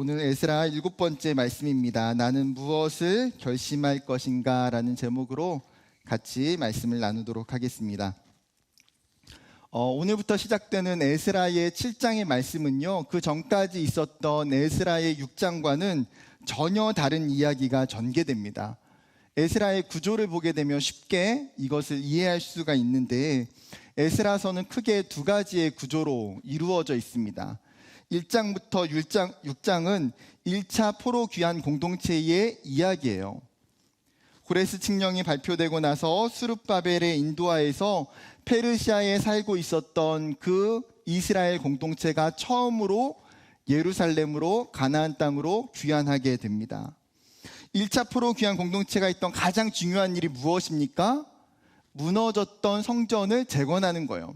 오늘 에스라 7번째 말씀입니다. 나는 무엇을 결심할 것인가 라는 제목으로 같이 말씀을 나누도록 하겠습니다. 오늘부터 시작되는 에스라의 7장의 말씀은요, 그 전까지 있었던 에스라의 6장과는 전혀 다른 이야기가 전개됩니다. 에스라의 구조를 보게 되면 쉽게 이것을 이해할 수가 있는데, 에스라서는 크게 두 가지의 구조로 이루어져 있습니다. 1장부터 6장은 1차 포로 귀환 공동체의 이야기예요. 고레스 칙령이 발표되고 나서 수룹바벨의 인도하에서 페르시아에 살고 있었던 그 이스라엘 공동체가 처음으로 예루살렘으로 가나안 땅으로 귀환하게 됩니다. 1차 포로 귀환 공동체가 있던 가장 중요한 일이 무엇입니까? 무너졌던 성전을 재건하는 거예요.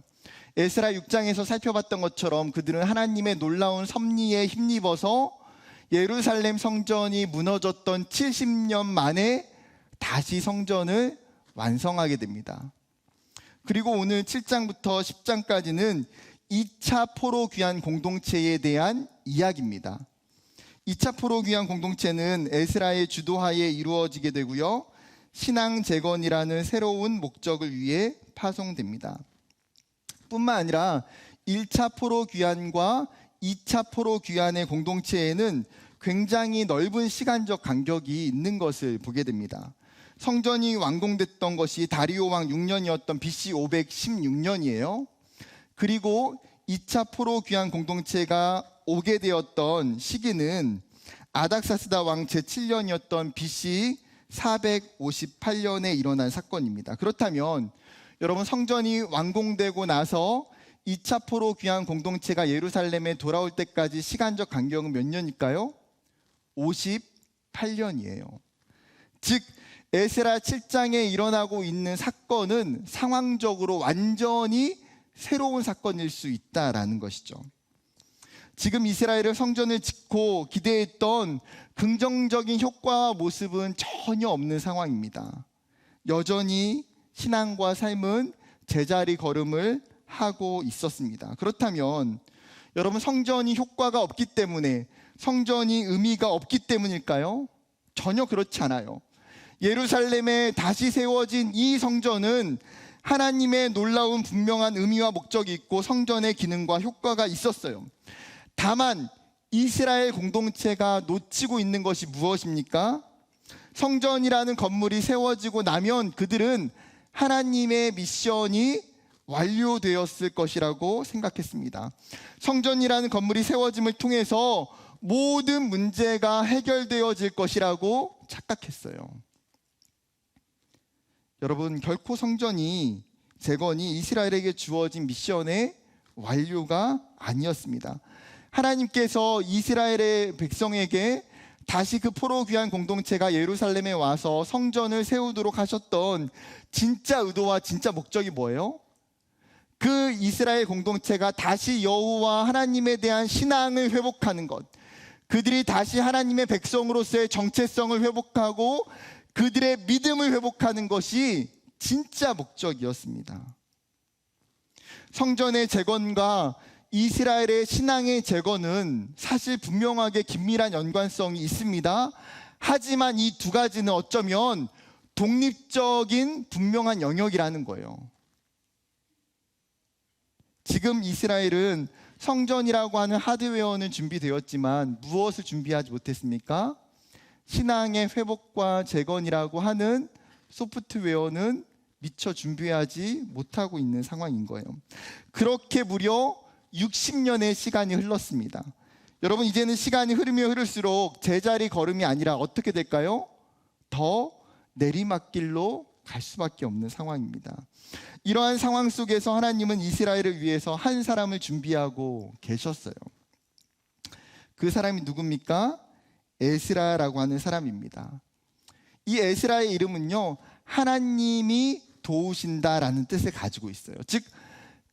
에스라 6장에서 살펴봤던 것처럼 그들은 하나님의 놀라운 섭리에 힘입어서 예루살렘 성전이 무너졌던 70년 만에 다시 성전을 완성하게 됩니다. 그리고 오늘 7장부터 10장까지는 2차 포로 귀환 공동체에 대한 이야기입니다. 2차 포로 귀환 공동체는 에스라의 주도하에 이루어지게 되고요, 신앙 재건이라는 새로운 목적을 위해 파송됩니다. 뿐만 아니라 1차 포로 귀환과 2차 포로 귀환의 공동체에는 굉장히 넓은 시간적 간격이 있는 것을 보게 됩니다. 성전이 완공됐던 것이 다리오 왕 6년이었던 BC 516년이에요. 그리고 2차 포로 귀환 공동체가 오게 되었던 시기는 아닥사스다 왕 제7년이었던 BC 458년에 일어난 사건입니다. 그렇다면 여러분, 성전이 완공되고 나서 2차 포로 귀환 공동체가 예루살렘에 돌아올 때까지 시간적 간격은 몇 년일까요? 58년이에요. 즉 에스라 7장에 일어나고 있는 사건은 상황적으로 완전히 새로운 사건일 수 있다라는 것이죠. 지금 이스라엘은 성전을 짓고 기대했던 긍정적인 효과와 모습은 전혀 없는 상황입니다. 여전히 신앙과 삶은 제자리 걸음을 하고 있었습니다. 그렇다면 여러분, 성전이 효과가 없기 때문에, 성전이 의미가 없기 때문일까요? 전혀 그렇지 않아요. 예루살렘에 다시 세워진 이 성전은 하나님의 놀라운 분명한 의미와 목적이 있고 성전의 기능과 효과가 있었어요. 다만 이스라엘 공동체가 놓치고 있는 것이 무엇입니까? 성전이라는 건물이 세워지고 나면 그들은 하나님의 미션이 완료되었을 것이라고 생각했습니다. 성전이라는 건물이 세워짐을 통해서 모든 문제가 해결되어질 것이라고 착각했어요. 여러분, 결코 성전이 재건이 이스라엘에게 주어진 미션의 완료가 아니었습니다. 하나님께서 이스라엘의 백성에게 다시 그 포로 귀환 공동체가 예루살렘에 와서 성전을 세우도록 하셨던 진짜 의도와 진짜 목적이 뭐예요? 그 이스라엘 공동체가 다시 여호와 하나님에 대한 신앙을 회복하는 것, 그들이 다시 하나님의 백성으로서의 정체성을 회복하고 그들의 믿음을 회복하는 것이 진짜 목적이었습니다. 성전의 재건과 이스라엘의 신앙의 재건은 사실 분명하게 긴밀한 연관성이 있습니다. 하지만 이 두 가지는 어쩌면 독립적인 분명한 영역이라는 거예요. 지금 이스라엘은 성전이라고 하는 하드웨어는 준비되었지만 무엇을 준비하지 못했습니까? 신앙의 회복과 재건이라고 하는 소프트웨어는 미처 준비하지 못하고 있는 상황인 거예요. 그렇게 무려 60년의 시간이 흘렀습니다. 여러분, 이제는 시간이 흐르면 흐를수록 제자리 걸음이 아니라 어떻게 될까요? 더 내리막길로 갈 수밖에 없는 상황입니다. 이러한 상황 속에서 하나님은 이스라엘을 위해서 한 사람을 준비하고 계셨어요. 그 사람이 누굽니까? 에스라라고 하는 사람입니다. 이 에스라의 이름은요, 하나님이 도우신다라는 뜻을 가지고 있어요. 즉,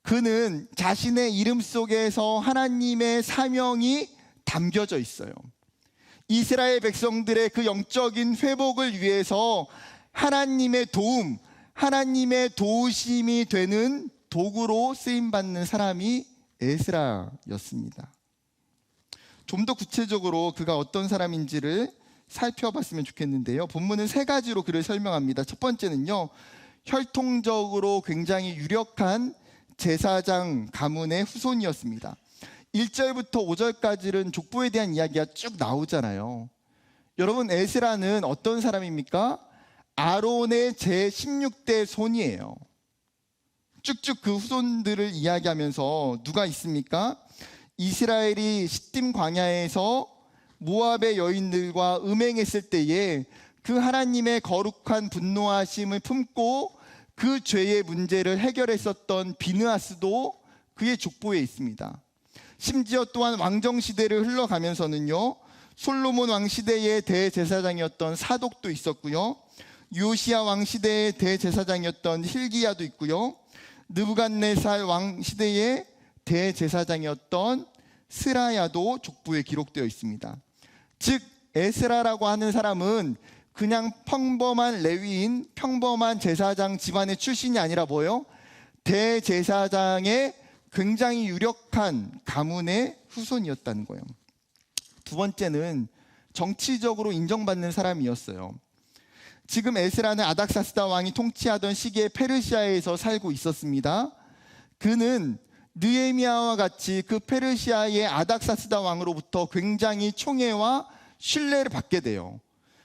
그는 자신의 이름 속에서 하나님의 사명이 담겨져 있어요. 이스라엘 백성들의 그 영적인 회복을 위해서 하나님의 도움, 하나님의 도우심이 되는 도구로 쓰임받는 사람이 에스라였습니다. 좀 더 구체적으로 그가 어떤 사람인지를 살펴봤으면 좋겠는데요. 본문은 세 가지로 그를 설명합니다. 첫 번째는요, 혈통적으로 굉장히 유력한 제사장 가문의 후손이었습니다. 1절부터 5절까지는 족보에 대한 이야기가 쭉 나오잖아요. 여러분, 에스라는 어떤 사람입니까? 아론의 제16대 손이에요. 쭉쭉 그 후손들을 이야기하면서 누가 있습니까? 이스라엘이 시딤 광야에서 모압의 여인들과 음행했을 때에 그 하나님의 거룩한 분노하심을 품고 그 죄의 문제를 해결했었던 비느하스도 그의 족보에 있습니다. 심지어 또한 왕정시대를 흘러가면서는요, 솔로몬 왕시대의 대제사장이었던 사독도 있었고요, 요시야 왕시대의 대제사장이었던 hil기야도 있고요, 느부갓네살 왕시대의 대제사장이었던 스라야도 족보에 기록되어 있습니다. 즉 에스라라고 하는 사람은 그냥 평범한 레위인, 평범한 제사장 집안의 출신이 아니라 뭐예요? 대제사장의 굉장히 유력한 가문의 후손이었다는 거예요. 두 번째는 정치적으로 인정받는 사람이었어요. 지금 에스라는 아닥사스다 왕이 통치하던 시기에 페르시아에서 살고 있었습니다. 그는 느헤미야와 같이 그 페르시아의 아닥사스다 왕으로부터 굉장히 총애와 신뢰를 받게 돼요.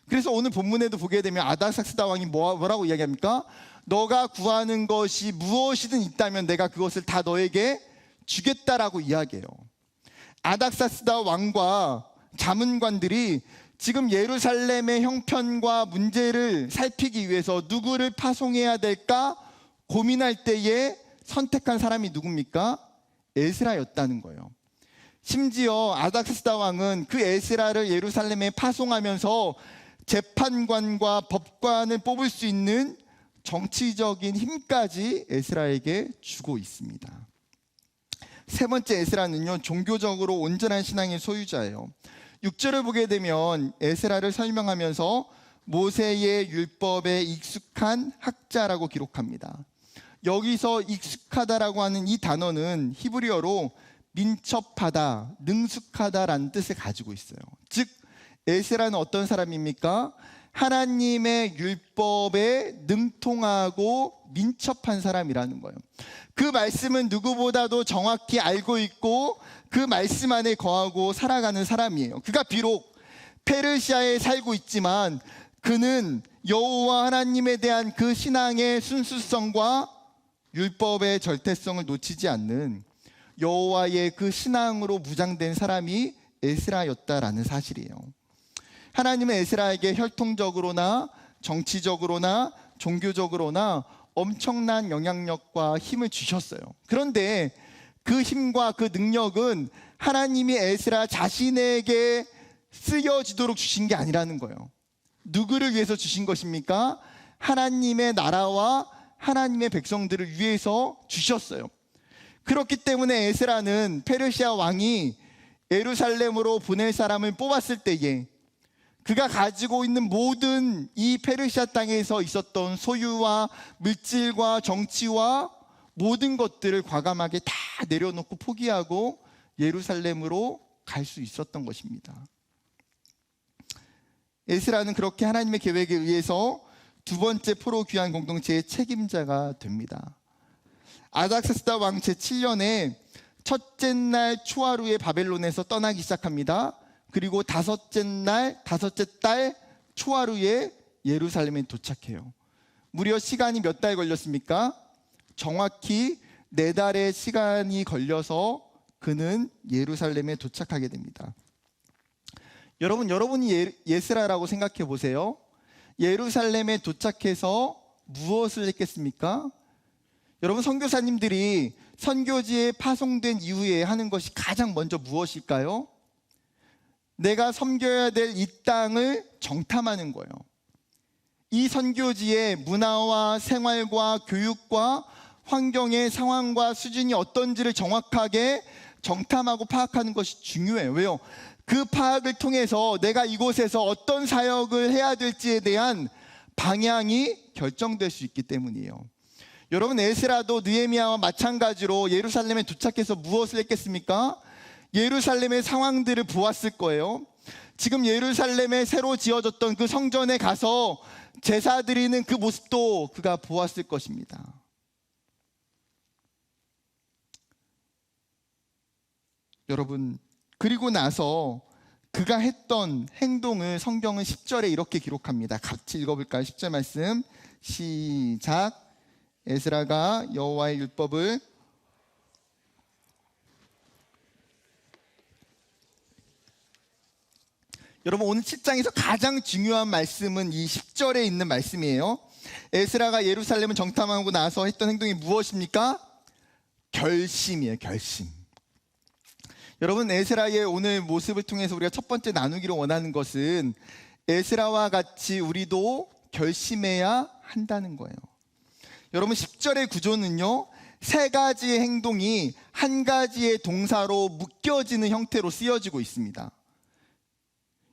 그래서 오늘 본문에도 보게 되면 아닥사스다 왕이 뭐라고 이야기합니까? 너가 구하는 것이 무엇이든 있다면 내가 그것을 다 너에게 주겠다라고 이야기해요. 아닥사스다 왕과 자문관들이 지금 예루살렘의 형편과 문제를 살피기 위해서 누구를 파송해야 될까 고민할 때에 선택한 사람이 누굽니까? 에스라였다는 거예요. 심지어 아닥사스다 왕은 그 에스라를 예루살렘에 파송하면서 재판관과 법관을 뽑을 수 있는 정치적인 힘까지 에스라에게 주고 있습니다. 세 번째 에스라는요, 종교적으로 온전한 신앙의 소유자예요. 6절을 보게 되면 에스라를 설명하면서 모세의 율법에 익숙한 학자라고 기록합니다. 여기서 익숙하다라고 하는 이 단어는 히브리어로 민첩하다, 능숙하다라는 뜻을 가지고 있어요. 즉 에스라는 어떤 사람입니까? 하나님의 율법에 능통하고 민첩한 사람이라는 거예요. 그 말씀은 누구보다도 정확히 알고 있고 그 말씀 안에 거하고 살아가는 사람이에요. 그가 비록 페르시아에 살고 있지만 그는 여호와 하나님에 대한 그 신앙의 순수성과 율법의 절대성을 놓치지 않는 여호와의 그 신앙으로 무장된 사람이 에스라였다라는 사실이에요. 하나님은 에스라에게 혈통적으로나 정치적으로나 종교적으로나 엄청난 영향력과 힘을 주셨어요. 그런데 그 힘과 그 능력은 하나님이 에스라 자신에게 쓰여지도록 주신 게 아니라는 거예요. 누구를 위해서 주신 것입니까? 하나님의 나라와 하나님의 백성들을 위해서 주셨어요. 그렇기 때문에 에스라는 페르시아 왕이 예루살렘으로 보낼 사람을 뽑았을 때에 그가 가지고 있는 모든 이 페르시아 땅에서 있었던 소유와 물질과 정치와 모든 것들을 과감하게 다 내려놓고 포기하고 예루살렘으로 갈 수 있었던 것입니다. 에스라는 그렇게 하나님의 계획에 의해서 두 번째 포로 귀환 공동체의 책임자가 됩니다. 아닥사스다 왕 제7년에 첫째 날 초하루에 바벨론에서 떠나기 시작합니다. 그리고 다섯째 달 초하루에 예루살렘에 도착해요. 무려 시간이 몇 달 걸렸습니까? 정확히 4달의 시간이 걸려서 그는 예루살렘에 도착하게 됩니다. 여러분이 에스라라고 생각해 보세요. 예루살렘에 도착해서 무엇을 했겠습니까? 여러분, 선교사님들이 선교지에 파송된 이후에 하는 것이 가장 먼저 무엇일까요? 내가 섬겨야 될 이 땅을 정탐하는 거예요. 이 선교지의 문화와 생활과 교육과 환경의 상황과 수준이 어떤지를 정확하게 정탐하고 파악하는 것이 중요해요. 왜요? 그 파악을 통해서 내가 이곳에서 어떤 사역을 해야 될지에 대한 방향이 결정될 수 있기 때문이에요. 여러분, 에스라도 느헤미야와 마찬가지로 예루살렘에 도착해서 무엇을 했겠습니까? 예루살렘의 상황들을 보았을 거예요. 지금 예루살렘에 새로 지어졌던 그 성전에 가서 제사 드리는 그 모습도 그가 보았을 것입니다. 여러분, 그리고 나서 그가 했던 행동을 성경은 10절에 이렇게 기록합니다. 같이 읽어볼까요? 10절 말씀 시작. 에스라가 여호와의 율법을 여러분, 오늘 7장에서 가장 중요한 말씀은 이 10절에 있는 말씀이에요. 에스라가 예루살렘을 정탐하고 나서 했던 행동이 무엇입니까? 결심이에요. 결심. 여러분, 에스라의 오늘 모습을 통해서 우리가 첫 번째 나누기를 원하는 것은 에스라와 같이 우리도 결심해야 한다는 거예요. 여러분, 10절의 구조는요, 세 가지의 행동이 한 가지의 동사로 묶여지는 형태로 쓰여지고 있습니다.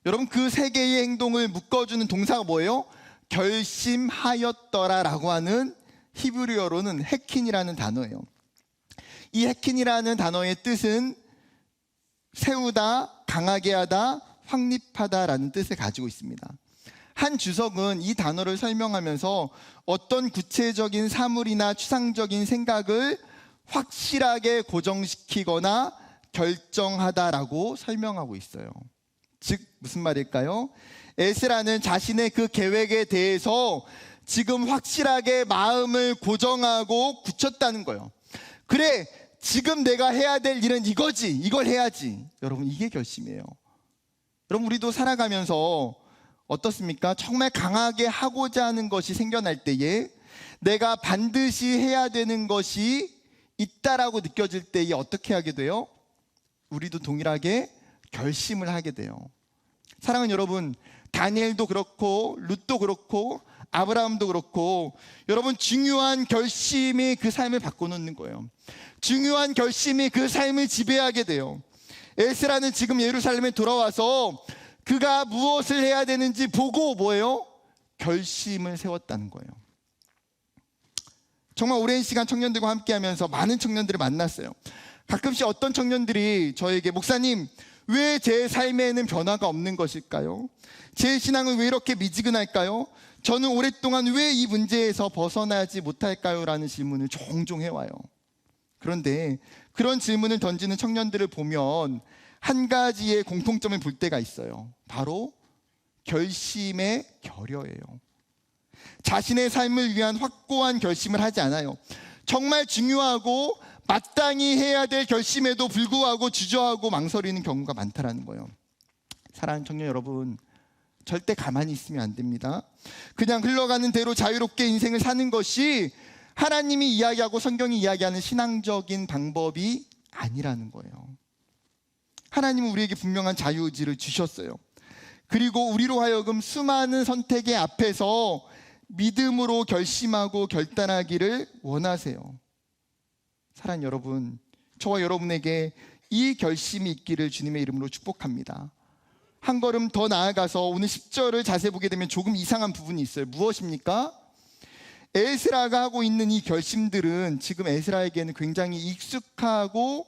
여러분, 그 세 개의 행동을 묶어주는 동사가 뭐예요? 결심하였더라라고 하는 히브리어로는 헤킨이라는 단어예요. 이 헤킨이라는 단어의 뜻은 세우다, 강하게 하다, 확립하다라는 뜻을 가지고 있습니다. 한 주석은 이 단어를 설명하면서 어떤 구체적인 사물이나 추상적인 생각을 확실하게 고정시키거나 결정하다라고 설명하고 있어요. 즉 무슨 말일까요? 에스라는 자신의 그 계획에 대해서 지금 확실하게 마음을 고정하고 굳혔다는 거예요. 그래, 지금 내가 해야 될 일은 이거지, 이걸 해야지. 여러분, 이게 결심이에요. 여러분, 우리도 살아가면서 어떻습니까? 정말 강하게 하고자 하는 것이 생겨날 때에 내가 반드시 해야 되는 것이 있다라고 느껴질 때에 어떻게 하게 돼요? 우리도 동일하게 결심을 하게 돼요. 사랑하는 여러분, 다니엘도 그렇고 룻도 그렇고 아브라함도 그렇고 여러분, 중요한 결심이 그 삶을 바꿔놓는 거예요. 중요한 결심이 그 삶을 지배하게 돼요. 에스라는 지금 예루살렘에 돌아와서 그가 무엇을 해야 되는지 보고 뭐예요? 결심을 세웠다는 거예요. 정말 오랜 시간 청년들과 함께하면서 많은 청년들을 만났어요. 가끔씩 어떤 청년들이 저에게 목사님, 왜 제 삶에는 변화가 없는 것일까요? 제 신앙은 왜 이렇게 미지근할까요? 저는 오랫동안 왜 이 문제에서 벗어나지 못할까요? 라는 질문을 종종 해와요. 그런데 그런 질문을 던지는 청년들을 보면 한 가지의 공통점을 볼 때가 있어요. 바로 결심의 결여예요. 자신의 삶을 위한 확고한 결심을 하지 않아요. 정말 중요하고 마땅히 해야 될 결심에도 불구하고 주저하고 망설이는 경우가 많다라는 거예요. 사랑하는 청년 여러분, 절대 가만히 있으면 안 됩니다. 그냥 흘러가는 대로 자유롭게 인생을 사는 것이 하나님이 이야기하고 성경이 이야기하는 신앙적인 방법이 아니라는 거예요. 하나님은 우리에게 분명한 자유의지를 주셨어요. 그리고 우리로 하여금 수많은 선택의 앞에서 믿음으로 결심하고 결단하기를 원하세요. 사랑하는 여러분, 저와 여러분에게 이 결심이 있기를 주님의 이름으로 축복합니다. 한 걸음 더 나아가서 오늘 10절을 자세히 보게 되면 조금 이상한 부분이 있어요. 무엇입니까? 에스라가 하고 있는 이 결심들은 지금 에스라에게는 굉장히 익숙하고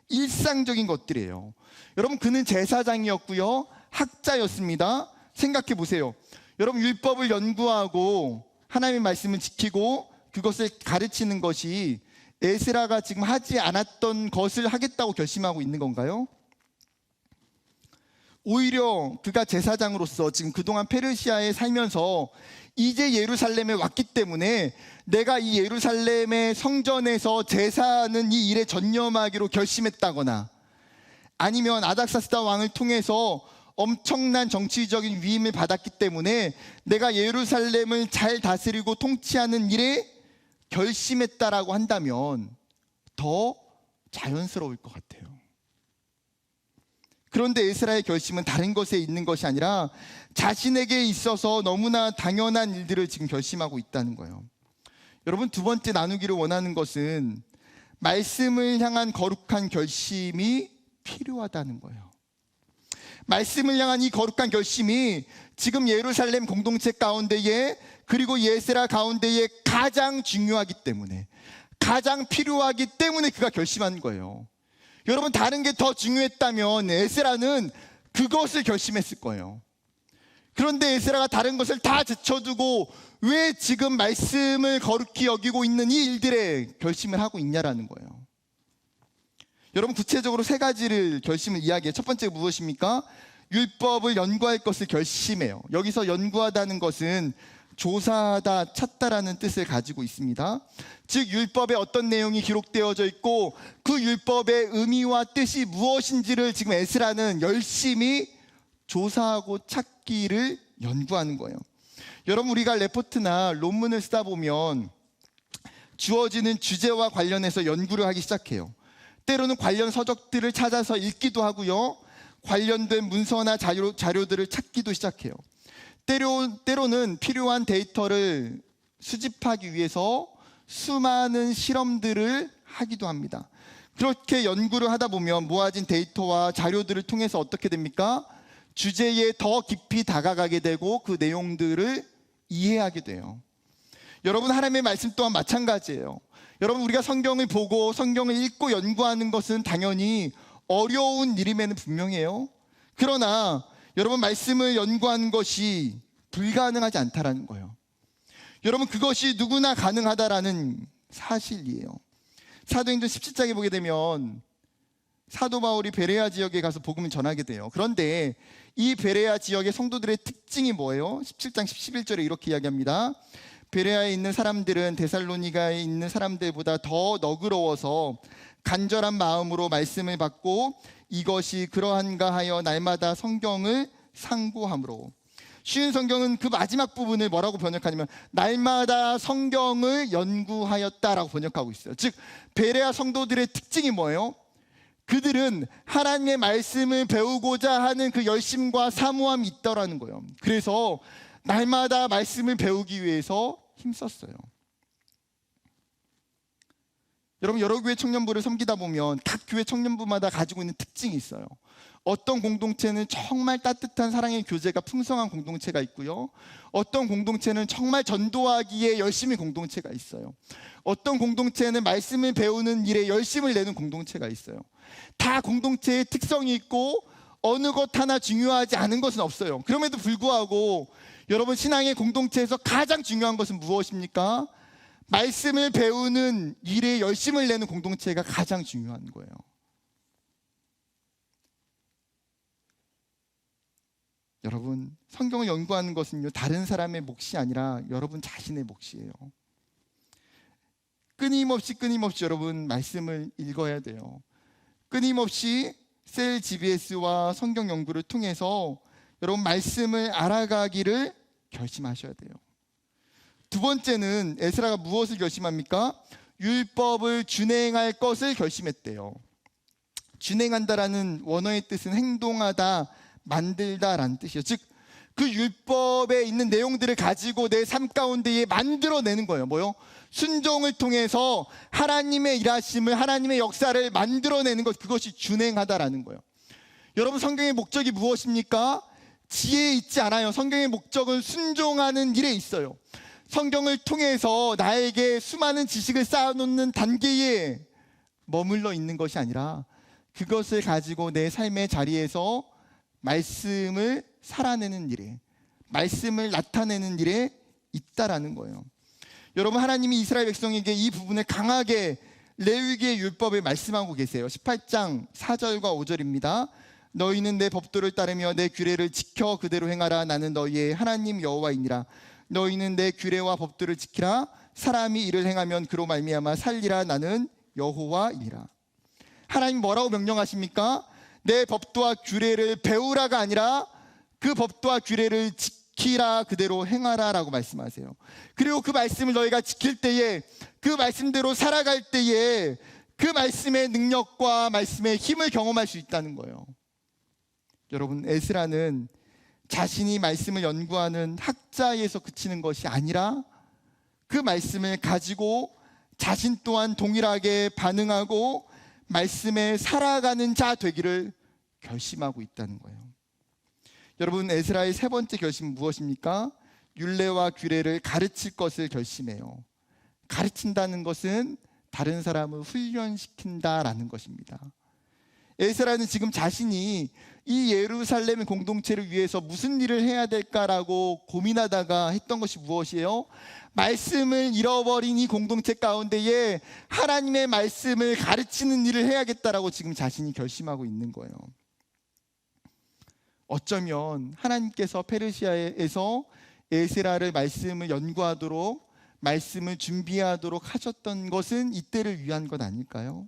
일상적인 것들이에요. 여러분, 그는 제사장이었고요, 학자였습니다. 생각해 보세요. 여러분, 율법을 연구하고 하나님의 말씀을 지키고 그것을 가르치는 것이 에스라가 지금 하지 않았던 것을 하겠다고 결심하고 있는 건가요? 오히려 그가 제사장으로서 지금 그동안 페르시아에 살면서 이제 예루살렘에 왔기 때문에 내가 이 예루살렘의 성전에서 제사하는 이 일에 전념하기로 결심했다거나, 아니면 아닥사스다 왕을 통해서 엄청난 정치적인 위임을 받았기 때문에 내가 예루살렘을 잘 다스리고 통치하는 일에 결심했다라고 한다면 더 자연스러울 것 같아요. 그런데 에스라의 결심은 다른 것에 있는 것이 아니라 자신에게 있어서 너무나 당연한 일들을 지금 결심하고 있다는 거예요. 여러분, 두 번째 나누기를 원하는 것은 말씀을 향한 거룩한 결심이 필요하다는 거예요. 말씀을 향한 이 거룩한 결심이 지금 예루살렘 공동체 가운데에, 그리고 에스라 가운데에 가장 중요하기 때문에, 가장 필요하기 때문에 그가 결심한 거예요. 여러분, 다른 게 더 중요했다면 에스라는 그것을 결심했을 거예요. 그런데 에스라가 다른 것을 다 제쳐두고 왜 지금 말씀을 거룩히 여기고 있는 이 일들에 결심을 하고 있냐라는 거예요. 여러분, 구체적으로 세 가지를 결심을 이야기해요. 첫 번째가 무엇입니까? 율법을 연구할 것을 결심해요. 여기서 연구하다는 것은 조사하다, 찾다라는 뜻을 가지고 있습니다. 즉, 율법에 어떤 내용이 기록되어져 있고 그 율법의 의미와 뜻이 무엇인지를 지금 에스라는 열심히 조사하고 찾기를 연구하는 거예요. 여러분, 우리가 레포트나 논문을 쓰다 보면 주어지는 주제와 관련해서 연구를 하기 시작해요. 때로는 관련 서적들을 찾아서 읽기도 하고요, 관련된 문서나 자료들을 찾기도 시작해요. 때로는 필요한 데이터를 수집하기 위해서 수많은 실험들을 하기도 합니다. 그렇게 연구를 하다 보면 모아진 데이터와 자료들을 통해서 어떻게 됩니까? 주제에 더 깊이 다가가게 되고 그 내용들을 이해하게 돼요. 여러분, 하나님의 말씀 또한 마찬가지예요. 여러분, 우리가 성경을 보고 성경을 읽고 연구하는 것은 당연히 어려운 일임에는 분명해요. 그러나 여러분, 말씀을 연구하는 것이 불가능하지 않다라는 거예요. 여러분, 그것이 누구나 가능하다라는 사실이에요. 사도행전 17장에 보게 되면 사도 바울이 베레아 지역에 가서 복음을 전하게 돼요. 그런데 이 베레아 지역의 성도들의 특징이 뭐예요? 17장 11절에 이렇게 이야기합니다. 베레아에 있는 사람들은 데살로니가에 있는 사람들보다 더 너그러워서 간절한 마음으로 말씀을 받고 이것이 그러한가 하여 날마다 성경을 상고함으로. 쉬운 성경은 그 마지막 부분을 뭐라고 번역하냐면 날마다 성경을 연구하였다라고 번역하고 있어요. 즉, 베레아 성도들의 특징이 뭐예요? 그들은 하나님의 말씀을 배우고자 하는 그 열심과 사모함이 있더라는 거예요. 그래서 날마다 말씀을 배우기 위해서 힘썼어요. 여러분, 여러 교회 청년부를 섬기다 보면 각 교회 청년부마다 가지고 있는 특징이 있어요. 어떤 공동체는 정말 따뜻한 사랑의 교제가 풍성한 공동체가 있고요, 어떤 공동체는 정말 전도하기에 열심히 공동체가 있어요. 어떤 공동체는 말씀을 배우는 일에 열심을 내는 공동체가 있어요. 다 공동체의 특성이 있고 어느 것 하나 중요하지 않은 것은 없어요. 그럼에도 불구하고 여러분, 신앙의 공동체에서 가장 중요한 것은 무엇입니까? 말씀을 배우는 일에 열심을 내는 공동체가 가장 중요한 거예요. 여러분, 성경을 연구하는 것은요, 다른 사람의 몫이 아니라 여러분 자신의 몫이에요. 끊임없이 여러분 말씀을 읽어야 돼요. 끊임없이 셀 GBS와 성경 연구를 통해서 여러분 말씀을 알아가기를 결심하셔야 돼요. 두 번째는 에스라가 무엇을 결심합니까? 율법을 준행할 것을 결심했대요. 준행한다라는 원어의 뜻은 행동하다, 만들다라는 뜻이에요. 즉, 그 율법에 있는 내용들을 가지고 내 삶 가운데에 만들어내는 거예요. 뭐요? 순종을 통해서 하나님의 일하심을, 하나님의 역사를 만들어내는 것, 그것이 준행하다라는 거예요. 여러분, 성경의 목적이 무엇입니까? 지혜에 있지 않아요. 성경의 목적은 순종하는 일에 있어요. 성경을 통해서 나에게 수많은 지식을 쌓아놓는 단계에 머물러 있는 것이 아니라 그것을 가지고 내 삶의 자리에서 말씀을 살아내는 일에, 말씀을 나타내는 일에 있다라는 거예요. 여러분, 하나님이 이스라엘 백성에게 이 부분을 강하게 레위기의 율법에 말씀하고 계세요. 18장 4절과 5절입니다. 너희는 내 법도를 따르며 내 규례를 지켜 그대로 행하라. 나는 너희의 하나님 여호와이니라. 너희는 내 규례와 법도를 지키라. 사람이 이를 행하면 그로 말미암아 살리라. 나는 여호와이니라. 하나님 뭐라고 명령하십니까? 내 법도와 규례를 배우라가 아니라 그 법도와 규례를 지키라, 그대로 행하라라고 말씀하세요. 그리고 그 말씀을 너희가 지킬 때에, 그 말씀대로 살아갈 때에 그 말씀의 능력과 말씀의 힘을 경험할 수 있다는 거예요. 여러분, 에스라는 자신이 말씀을 연구하는 학자에서 그치는 것이 아니라 그 말씀을 가지고 자신 또한 동일하게 반응하고 말씀에 살아가는 자 되기를 결심하고 있다는 거예요. 여러분, 에스라의 세 번째 결심은 무엇입니까? 율례와 규례를 가르칠 것을 결심해요. 가르친다는 것은 다른 사람을 훈련시킨다라는 것입니다. 에스라는 지금 자신이 이 예루살렘 공동체를 위해서 무슨 일을 해야 될까라고 고민하다가 했던 것이 무엇이에요? 말씀을 잃어버린 이 공동체 가운데에 하나님의 말씀을 가르치는 일을 해야겠다라고 지금 자신이 결심하고 있는 거예요. 어쩌면 하나님께서 페르시아에서 에스라를 말씀을 연구하도록, 말씀을 준비하도록 하셨던 것은 이때를 위한 것 아닐까요?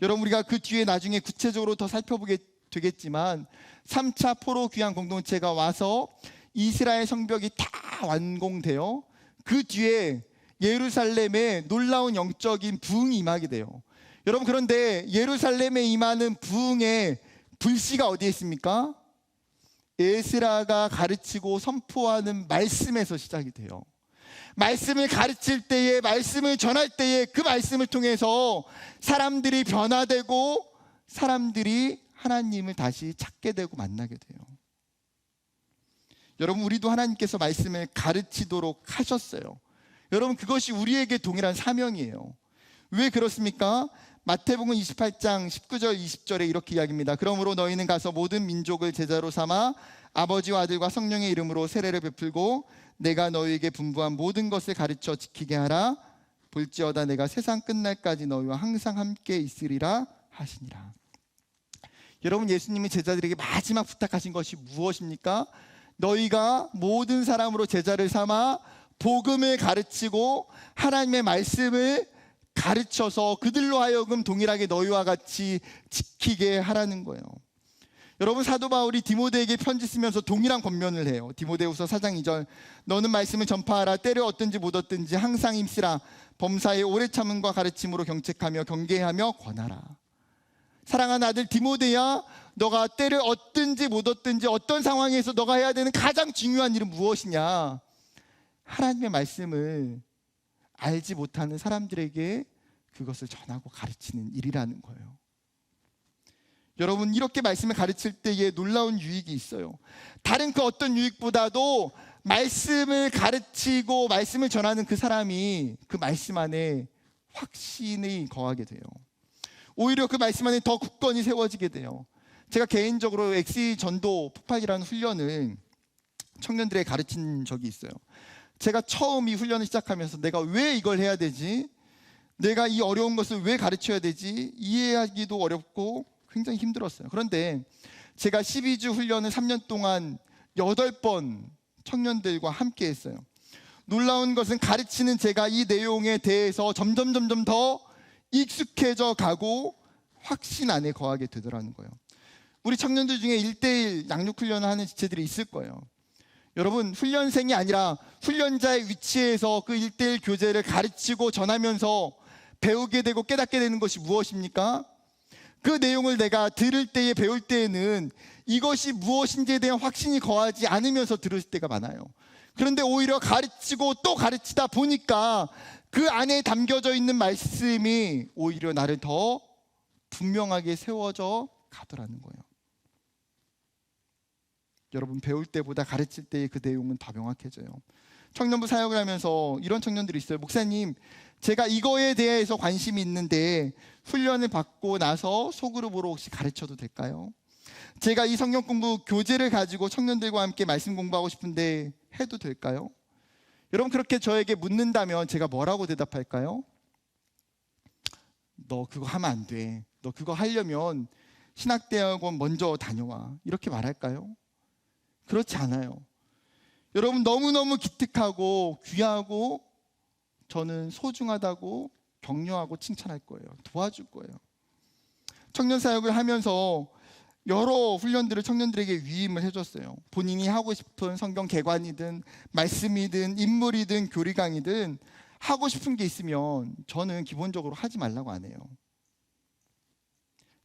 여러분, 우리가 그 뒤에 나중에 구체적으로 더 살펴보게 되겠지만 3차 포로 귀환 공동체가 와서 이스라엘 성벽이 다 완공되어 그 뒤에 예루살렘에 놀라운 영적인 부흥이 임하게 돼요. 여러분, 그런데 예루살렘에 임하는 부흥의 불씨가 어디에 있습니까? 에스라가 가르치고 선포하는 말씀에서 시작이 돼요. 말씀을 가르칠 때에, 말씀을 전할 때에 그 말씀을 통해서 사람들이 변화되고 사람들이 하나님을 다시 찾게 되고 만나게 돼요. 여러분, 우리도 하나님께서 말씀을 가르치도록 하셨어요. 여러분, 그것이 우리에게 동일한 사명이에요. 왜 그렇습니까? 마태복음 28장 19절 20절에 이렇게 이야기합니다. 그러므로 너희는 가서 모든 민족을 제자로 삼아 아버지와 아들과 성령의 이름으로 세례를 베풀고 내가 너희에게 분부한 모든 것을 가르쳐 지키게 하라. 볼지어다 내가 세상 끝날까지 너희와 항상 함께 있으리라 하시니라. 여러분, 예수님이 제자들에게 마지막 부탁하신 것이 무엇입니까? 너희가 모든 사람으로 제자를 삼아 복음을 가르치고 하나님의 말씀을 가르쳐서 그들로 하여금 동일하게 너희와 같이 지키게 하라는 거예요. 여러분, 사도 바울이 디모데에게 편지 쓰면서 동일한 권면을 해요. 디모데후서 4장 2절, 너는 말씀을 전파하라. 때를 얻든지 못 얻든지 항상 힘쓰라. 범사에 오래 참음과 가르침으로 경책하며 경계하며 권하라. 사랑하는 아들 디모데야, 너가 때를 얻든지 못 얻든지 어떤 상황에서 너가 해야 되는 가장 중요한 일은 무엇이냐? 하나님의 말씀을 알지 못하는 사람들에게 그것을 전하고 가르치는 일이라는 거예요. 여러분, 이렇게 말씀을 가르칠 때에 놀라운 유익이 있어요. 다른 그 어떤 유익보다도 말씀을 가르치고 말씀을 전하는 그 사람이 그 말씀 안에 확신이 거하게 돼요. 오히려 그 말씀 안에 더 굳건히 세워지게 돼요. 제가 개인적으로 엑시 전도 폭발이라는 훈련을 청년들에게 가르친 적이 있어요. 제가 처음 이 훈련을 시작하면서 내가 왜 이걸 해야 되지? 내가 이 어려운 것을 왜 가르쳐야 되지? 이해하기도 어렵고 굉장히 힘들었어요. 그런데 제가 12주 훈련을 3년 동안 8번 청년들과 함께 했어요. 놀라운 것은 가르치는 제가 이 내용에 대해서 점점 더 익숙해져 가고 확신 안에 거하게 되더라는 거예요. 우리 청년들 중에 1:1 양육 훈련을 하는 지체들이 있을 거예요. 여러분, 훈련생이 아니라 훈련자의 위치에서 그 1:1 교재를 가르치고 전하면서 배우게 되고 깨닫게 되는 것이 무엇입니까? 그 내용을 내가 들을 때에, 배울 때에는 이것이 무엇인지에 대한 확신이 거하지 않으면서 들을 때가 많아요. 그런데 오히려 가르치고 또 가르치다 보니까 그 안에 담겨져 있는 말씀이 오히려 나를 더 분명하게 세워져 가더라는 거예요. 여러분, 배울 때보다 가르칠 때의 그 내용은 더 명확해져요. 청년부 사역을 하면서 이런 청년들이 있어요. 목사님, 제가 이거에 대해서 관심이 있는데 훈련을 받고 나서 소그룹으로 혹시 가르쳐도 될까요? 제가 이 성경 공부 교재를 가지고 청년들과 함께 말씀 공부하고 싶은데 해도 될까요? 여러분, 그렇게 저에게 묻는다면 제가 뭐라고 대답할까요? 너 그거 하면 안 돼. 너 그거 하려면 신학대학원 먼저 다녀와. 이렇게 말할까요? 그렇지 않아요. 여러분, 너무너무 기특하고 귀하고 저는 소중하다고 격려하고 칭찬할 거예요. 도와줄 거예요. 청년 사역을 하면서 여러 훈련들을 청년들에게 위임을 해줬어요. 본인이 하고 싶은 성경 개관이든 말씀이든 인물이든 교리 강의든 하고 싶은 게 있으면 저는 기본적으로 하지 말라고 안 해요.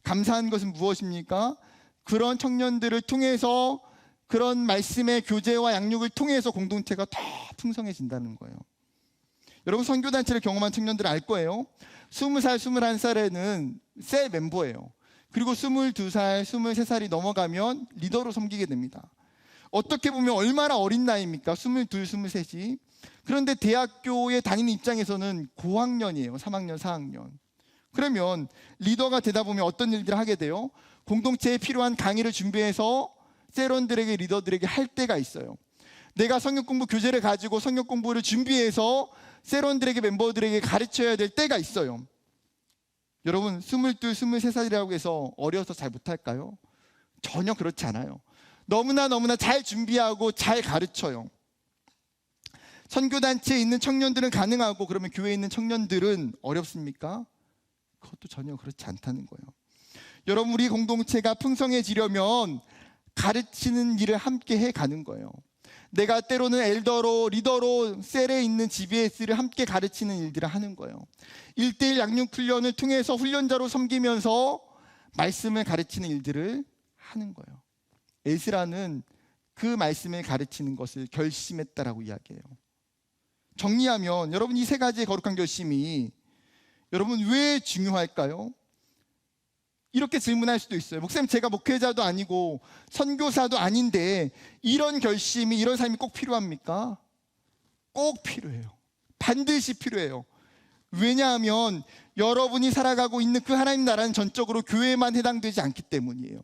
감사한 것은 무엇입니까? 그런 청년들을 통해서, 그런 말씀의 교제와 양육을 통해서 공동체가 더 풍성해진다는 거예요. 여러분, 선교단체를 경험한 청년들은 알 거예요. 20살, 21살에는 셀 멤버예요. 그리고 22살, 23살이 넘어가면 리더로 섬기게 됩니다. 어떻게 보면 얼마나 어린 나이입니까? 22, 23이. 그런데 대학교에 다니는 입장에서는 고학년이에요. 3학년, 4학년. 그러면 리더가 되다 보면 어떤 일들을 하게 돼요? 공동체에 필요한 강의를 준비해서 세론들에게, 리더들에게 할 때가 있어요. 내가 성경 공부 교재를 가지고 성경 공부를 준비해서 세론들에게, 멤버들에게 가르쳐야 될 때가 있어요. 여러분 22, 23살이라고 해서 어려서 잘 못할까요? 전혀 그렇지 않아요. 너무나 잘 준비하고 잘 가르쳐요. 선교단체에 있는 청년들은 가능하고, 그러면 교회에 있는 청년들은 어렵습니까? 그것도 전혀 그렇지 않다는 거예요. 여러분, 우리 공동체가 풍성해지려면 가르치는 일을 함께 해가는 거예요. 내가 때로는 엘더로, 리더로 셀에 있는 GBS를 함께 가르치는 일들을 하는 거예요. 1:1 양육 훈련을 통해서 훈련자로 섬기면서 말씀을 가르치는 일들을 하는 거예요. 에스라는 그 말씀을 가르치는 것을 결심했다라고 이야기해요. 정리하면 여러분, 이 세 가지의 거룩한 결심이 여러분 왜 중요할까요? 이렇게 질문할 수도 있어요. 목사님, 제가 목회자도 아니고 선교사도 아닌데 이런 결심이, 이런 삶이 꼭 필요합니까? 꼭 필요해요. 반드시 필요해요. 왜냐하면 여러분이 살아가고 있는 그 하나님 나라는 전적으로 교회만 해당되지 않기 때문이에요.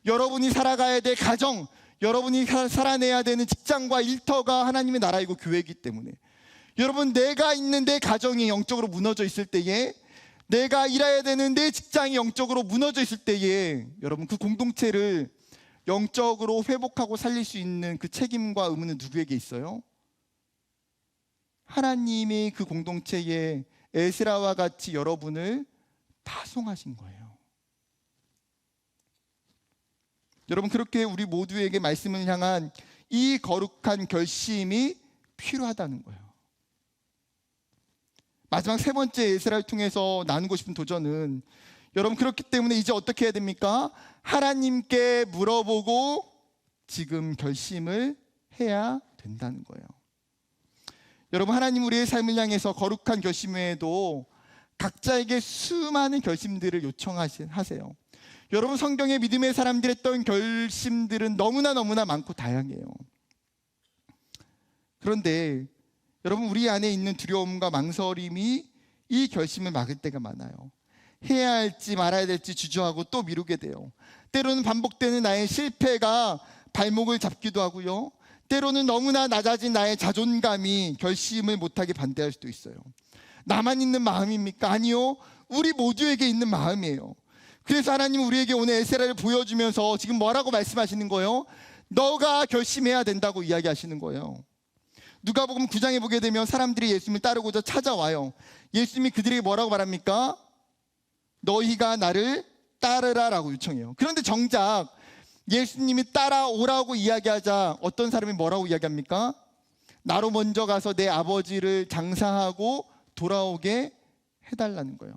여러분이 살아가야 될 가정, 여러분이 살아내야 되는 직장과 일터가 하나님의 나라이고 교회이기 때문에, 여러분, 내가 있는 내 가정이 영적으로 무너져 있을 때에, 내가 일해야 되는 내 직장이 영적으로 무너져 있을 때에, 여러분 그 공동체를 영적으로 회복하고 살릴 수 있는 그 책임과 의무는 누구에게 있어요? 하나님이 그 공동체에 에스라와 같이 여러분을 파송하신 거예요. 여러분, 그렇게 우리 모두에게 말씀을 향한 이 거룩한 결심이 필요하다는 거예요. 마지막 세 번째 에스라를 통해서 나누고 싶은 도전은, 여러분 그렇기 때문에 이제 어떻게 해야 됩니까? 하나님께 물어보고 지금 결심을 해야 된다는 거예요. 여러분, 하나님 우리의 삶을 향해서 거룩한 결심 외에도 각자에게 수많은 결심들을 요청하세요. 여러분, 성경의 믿음의 사람들이 했던 결심들은 너무나 많고 다양해요. 그런데 여러분, 우리 안에 있는 두려움과 망설임이 이 결심을 막을 때가 많아요. 해야 할지 말아야 될지 주저하고 또 미루게 돼요. 때로는 반복되는 나의 실패가 발목을 잡기도 하고요. 때로는 너무나 낮아진 나의 자존감이 결심을 못하게 반대할 수도 있어요. 나만 있는 마음입니까? 아니요, 우리 모두에게 있는 마음이에요. 그래서 하나님 우리에게 오늘 에스라를 보여주면서 지금 뭐라고 말씀하시는 거예요? 너가 결심해야 된다고 이야기하시는 거예요. 누가복음 9장에 보게 되면 사람들이 예수님을 따르고자 찾아와요. 예수님이 그들에게 뭐라고 말합니까? 너희가 나를 따르라 라고 요청해요. 그런데 정작 예수님이 따라오라고 이야기하자 어떤 사람이 뭐라고 이야기합니까? 나로 먼저 가서 내 아버지를 장사하고 돌아오게 해달라는 거예요.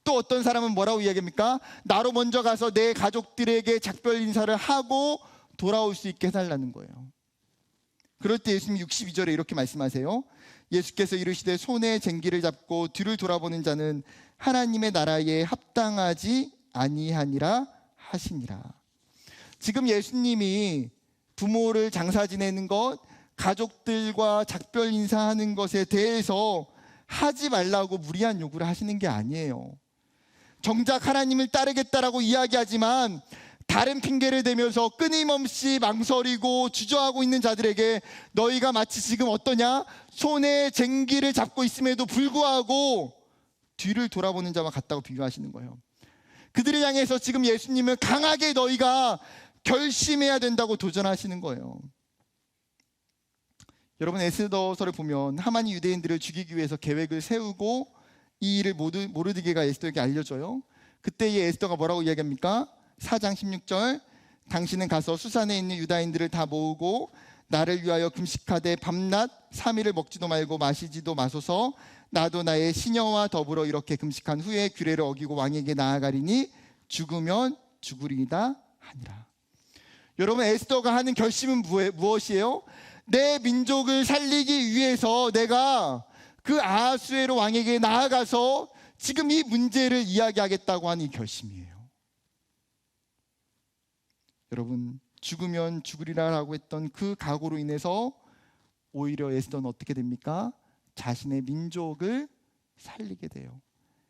또 어떤 사람은 뭐라고 이야기합니까? 나로 먼저 가서 내 가족들에게 작별 인사를 하고 돌아올 수 있게 해달라는 거예요. 그럴 때 예수님 62절에 이렇게 말씀하세요. 예수께서 이르시되 손에 쟁기를 잡고 뒤를 돌아보는 자는 하나님의 나라에 합당하지 아니하니라 하시니라. 지금 예수님이 부모를 장사 지내는 것, 가족들과 작별 인사하는 것에 대해서 하지 말라고 무리한 요구를 하시는 게 아니에요. 정작 하나님을 따르겠다라고 이야기하지만 다른 핑계를 대면서 끊임없이 망설이고 주저하고 있는 자들에게 너희가 마치 지금 어떠냐? 손에 쟁기를 잡고 있음에도 불구하고 뒤를 돌아보는 자와 같다고 비교하시는 거예요. 그들을 향해서 지금 예수님은 강하게 너희가 결심해야 된다고 도전하시는 거예요. 여러분, 에스더서를 보면 하만이 유대인들을 죽이기 위해서 계획을 세우고 이 일을 모르드게가 에스더에게 알려줘요. 그때 이 에스더가 뭐라고 이야기합니까? 4장 16절, 당신은 가서 수산에 있는 유다인들을 다 모으고 나를 위하여 금식하되 밤낮 3일을 먹지도 말고 마시지도 마소서. 나도 나의 시녀와 더불어 이렇게 금식한 후에 규례를 어기고 왕에게 나아가리니 죽으면 죽으리이다 하니라. 여러분, 에스더가 하는 결심은 무엇이에요? 내 민족을 살리기 위해서 내가 그 아하수에로 왕에게 나아가서 지금 이 문제를 이야기하겠다고 하는 이 결심이에요. 여러분, 죽으면 죽으리라라고 했던 그 각오로 인해서 오히려 에스더는 어떻게 됩니까? 자신의 민족을 살리게 돼요.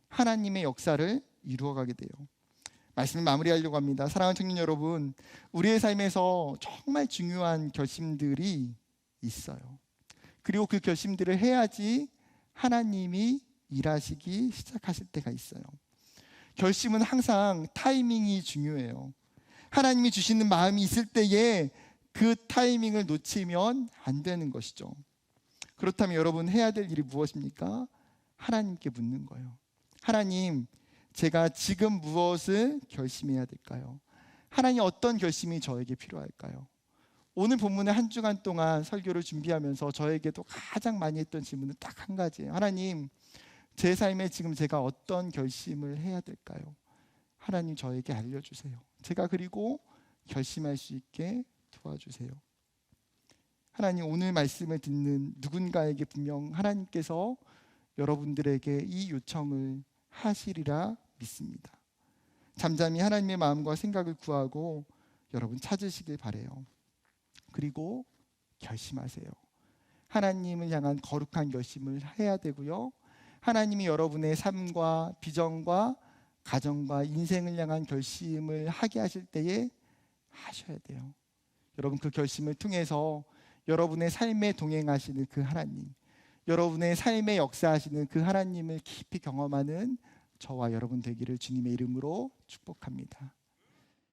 하나님의 역사를 이루어가게 돼요. 말씀을 마무리하려고 합니다. 사랑하는 청년 여러분, 우리의 삶에서 정말 중요한 결심들이 있어요. 그리고 그 결심들을 해야지 하나님이 일하시기 시작하실 때가 있어요. 결심은 항상 타이밍이 중요해요. 하나님이 주시는 마음이 있을 때에 그 타이밍을 놓치면 안 되는 것이죠. 그렇다면 여러분 해야 될 일이 무엇입니까? 하나님께 묻는 거예요. 하나님, 제가 지금 무엇을 결심해야 될까요? 하나님, 어떤 결심이 저에게 필요할까요? 오늘 본문의 한 주간 동안 설교를 준비하면서 저에게도 가장 많이 했던 질문은 딱 한 가지예요. 하나님, 제 삶에 지금 제가 어떤 결심을 해야 될까요? 하나님, 저에게 알려주세요. 제가 그리고 결심할 수 있게 도와주세요. 하나님, 오늘 말씀을 듣는 누군가에게 분명 하나님께서 여러분들에게 이 요청을 하시리라 믿습니다. 잠잠히 하나님의 마음과 생각을 구하고 여러분 찾으시길 바라요. 그리고 결심하세요. 하나님을 향한 거룩한 결심을 해야 되고요. 하나님이 여러분의 삶과 비전과 가정과 인생을 향한 결심을 하게 하실 때에 하셔야 돼요. 여러분, 그 결심을 통해서 여러분의 삶에 동행하시는 그 하나님, 여러분의 삶에 역사하시는 그 하나님을 깊이 경험하는 저와 여러분 되기를 주님의 이름으로 축복합니다.